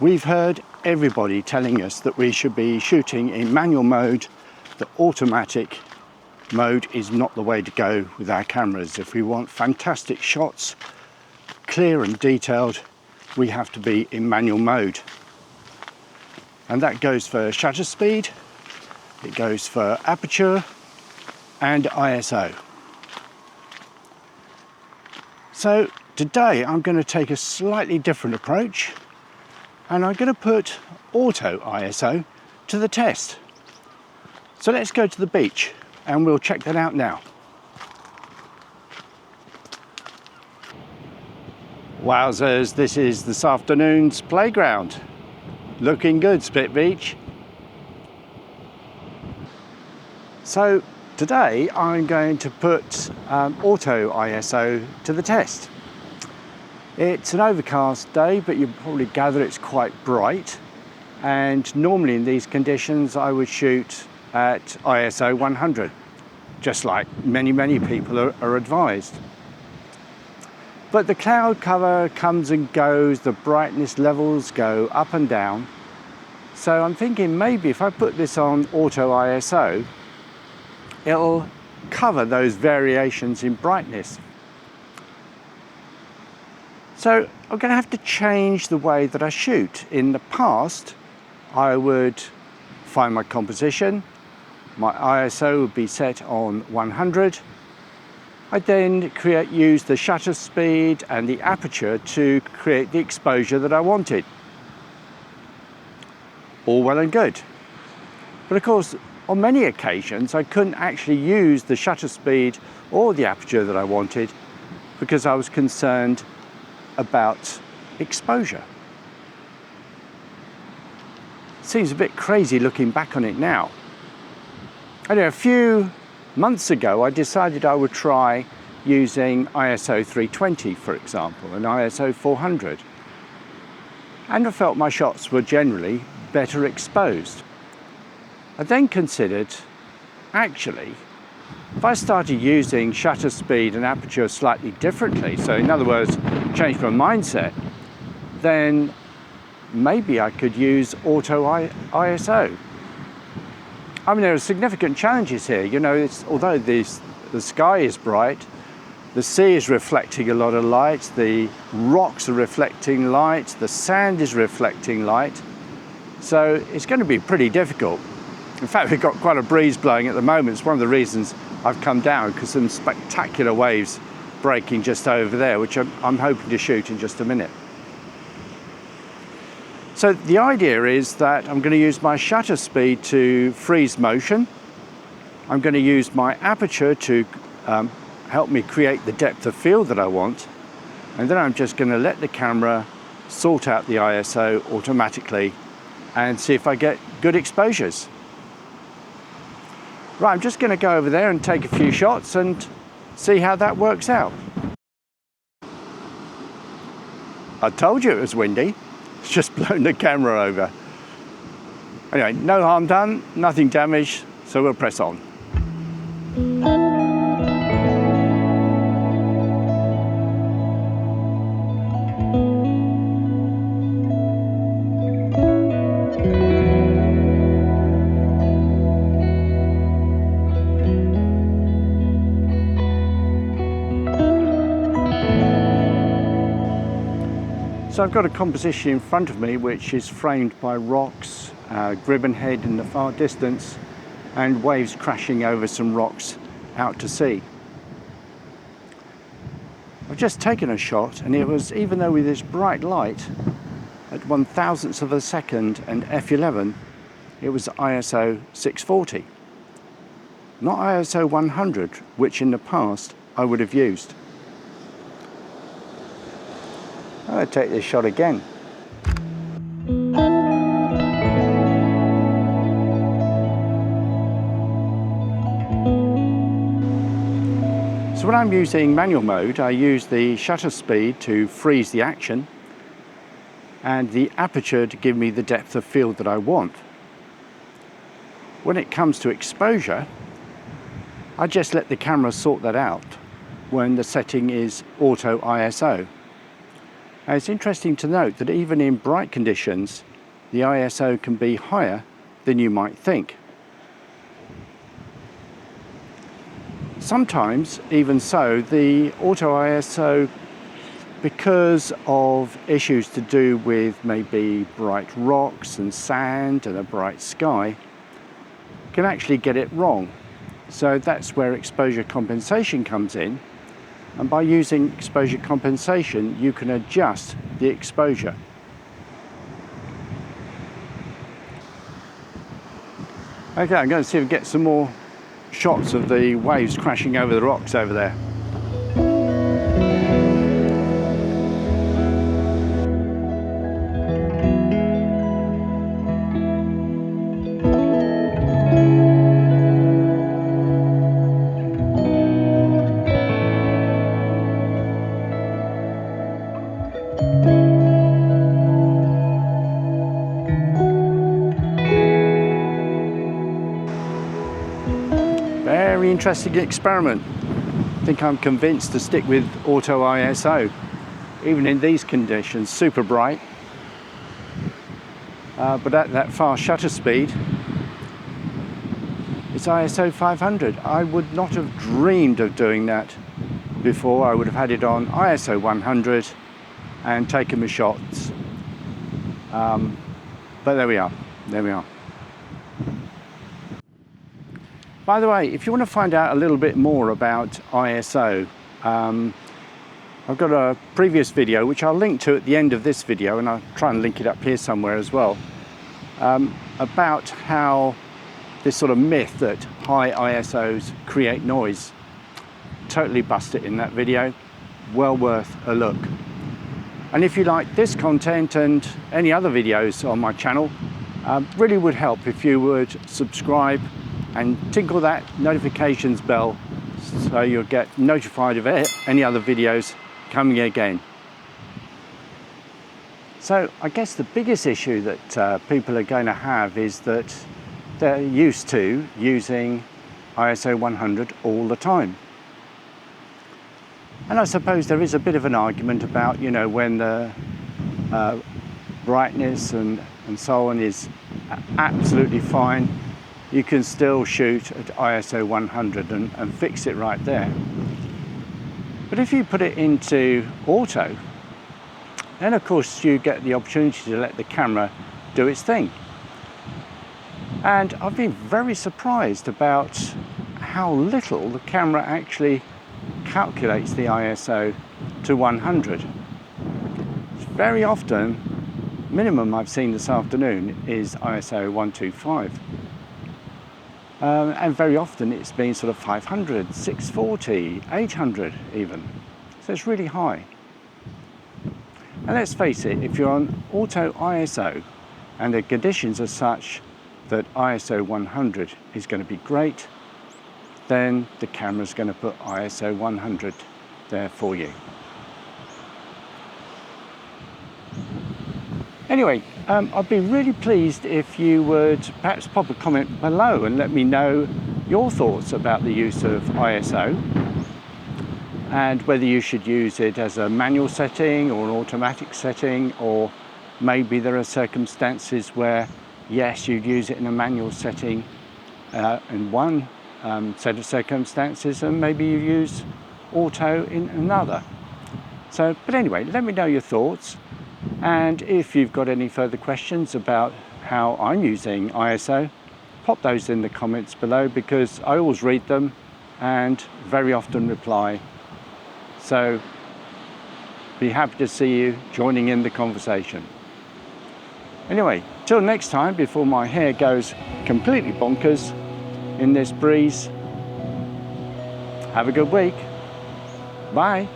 We've heard everybody telling us that we should be shooting in manual mode. The automatic mode is not the way to go with our cameras. If we want fantastic shots, clear and detailed, we have to be in manual mode. And that goes for shutter speed, it goes for aperture and ISO. So today I'm going to take a slightly different approach, and I'm going to put auto ISO to the test. So let's go to the beach and we'll check that out now. Wowzers, this is this afternoon's playground. Looking good, Spit Beach. So today I'm going to put auto ISO to the test. It's an overcast day, but you probably gather it's quite bright. And normally in these conditions I would shoot at ISO 100, just like many people are advised. But the cloud cover comes and goes, the brightness levels go up and down. So I'm thinking maybe if I put this on auto ISO, it'll cover those variations in brightness. So I'm going to have to change the way that I shoot. In the past, I would find my composition, my ISO would be set on 100. I'd then use the shutter speed and the aperture to create the exposure that I wanted. All well and good. But of course, on many occasions, I couldn't actually use the shutter speed or the aperture that I wanted because I was concerned about exposure. Seems a bit crazy looking back on it now. Anyway, a few months ago, I decided I would try using ISO 320, for example, and ISO 400. And I felt my shots were generally better exposed. I then considered, actually, if I started using shutter speed and aperture slightly differently, so in other words, change my mindset, then maybe I could use auto ISO. I mean, there are significant challenges here. You know, although the sky is bright, the sea is reflecting a lot of light, the rocks are reflecting light, the sand is reflecting light. So it's going to be pretty difficult. In fact, we've got quite a breeze blowing at the moment. It's one of the reasons I've come down, because some spectacular waves breaking just over there, which I'm hoping to shoot in just a minute. So the idea is that I'm going to use my shutter speed to freeze motion. I'm going to use my aperture to help me create the depth of field that I want. And then I'm just going to let the camera sort out the ISO automatically and see if I get good exposures. Right, I'm just going to go over there and take a few shots and see how that works out. I told you it was windy. It's just blown the camera over. Anyway, no harm done, nothing damaged, so we'll press on. So I've got a composition in front of me which is framed by rocks, Gribbon Head in the far distance, and waves crashing over some rocks out to sea. I've just taken a shot, and it was, even though with this bright light at 1,000th of a second and f11, it was ISO 640, not ISO 100, which in the past I would have used. I'm going to take this shot again. So when I'm using manual mode, I use the shutter speed to freeze the action and the aperture to give me the depth of field that I want. When it comes to exposure, I just let the camera sort that out when the setting is auto ISO. And it's interesting to note that even in bright conditions, the ISO can be higher than you might think. Sometimes, even so, the auto ISO, because of issues to do with maybe bright rocks and sand and a bright sky, can actually get it wrong. So that's where exposure compensation comes in. And by using exposure compensation, you can adjust the exposure. Okay, I'm going to see if we get some more shots of the waves crashing over the rocks over there. Very interesting experiment. I think I'm convinced to stick with auto ISO, even in these conditions, super bright. But at that fast shutter speed, it's ISO 500. I would not have dreamed of doing that before. I would have had it on ISO 100 and taken my shots. But there we are, there we are. By the way, if you want to find out a little bit more about ISO, I've got a previous video which I'll link to at the end of this video, and I'll try and link it up here somewhere as well, about how this sort of myth that high ISOs create noise. Totally bust it in that video. Well worth a look. And if you like this content and any other videos on my channel, really would help if you would subscribe and tinkle that notifications bell so you'll get notified of any other videos coming again. So I guess the biggest issue that people are going to have is that they're used to using ISO 100 all the time. And I suppose there is a bit of an argument about, you know, when the brightness and so on is absolutely fine, you can still shoot at ISO 100 and fix it right there. But if you put it into auto, then of course you get the opportunity to let the camera do its thing. And I've been very surprised about how little the camera actually calculates the ISO to 100. Very often, minimum I've seen this afternoon is ISO 125. And very often it's been sort of 500, 640, 800 even. So it's really high. And let's face it, if you're on auto ISO and the conditions are such that ISO 100 is going to be great, then the camera's going to put ISO 100 there for you. Anyway, I'd be really pleased if you would perhaps pop a comment below and let me know your thoughts about the use of ISO and whether you should use it as a manual setting or an automatic setting, or maybe there are circumstances where yes, you'd use it in a manual setting in one set of circumstances, and maybe you use auto in another. So, but anyway, let me know your thoughts. And if you've got any further questions about how I'm using ISO, pop those in the comments below, because I always read them and very often reply. So be happy to see you joining in the conversation. Anyway, till next time, before my hair goes completely bonkers in this breeze, have a good week. Bye.